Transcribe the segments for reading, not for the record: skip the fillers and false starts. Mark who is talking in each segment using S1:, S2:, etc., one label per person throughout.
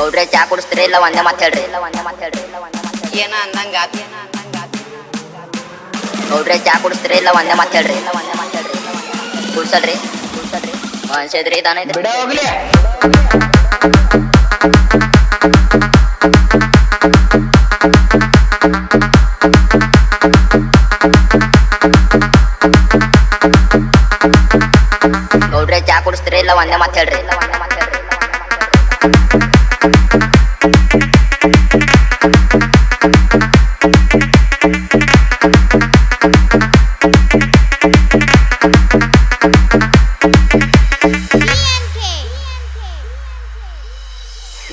S1: ಗೌಡ್ರೆ ಚಾ ಕುಡಿಸ್ತೀರಿ ಇಲ್ಲ ಒಂದೇ ಮಾತು ಹೇಳ್ರಿ
S2: ಏನ ಅಂದಂಗ
S1: ಗೌಡ್ರೆ ಚಾ ಕುಡಿಸ್ತೀರಿ ಇಲ್ಲ ಒಂದೇ ಮಾತು ಹೇಳ್ರಿ ಕುಡ್ಸಲ್ರಿ ಅನ್ಸಿದ್ರಿ ಇದಾನೈತೆ
S3: ಬಿಡ ಹೋಗ್ಲಿ.
S1: ಗೌಡ್ರೆ ಚಾ ಕುಡಿಸ್ತೀರಿ ಇಲ್ಲ ಒಂದೇ ಮಾತು ಹೇಳ್ರಿ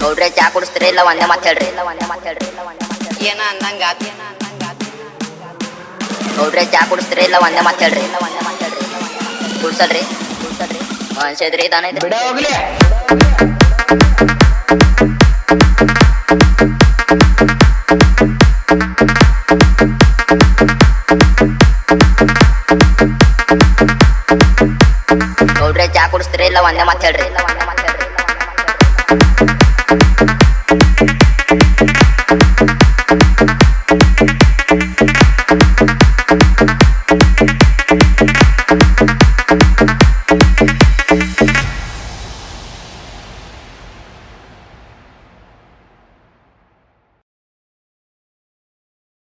S1: ಗೌಡ್ರೆ ಚಾ ಕುಡಿಸ್ತೀರಿ ಇಲ್ಲ ಒಂದೇ ಮಾತು ಹೇಳ್ರಿ
S2: ಏನ ಅಂದಂಗ
S1: ಗೌಡ್ರೆ ಚಾ ಕುಡಿಸ್ತೀರಿ ಇಲ್ಲ ಒಂದೇ ಮಾತು ಹೇಳ್ರಿ ಕುಡ್ಸಲ್ರಿ ಅನ್ಸಿದ್ರಿ ಇದಾನೈತೆ
S3: ಬಿಡ ಹೋಗ್ಲಿ.
S1: ಗೌಡ್ರೆ ಚಾ ಕುಡಿಸ್ತೀರಿ ಇಲ್ಲ ಒಂದೇ ಮಾತು ಹೇಳ್ರಿ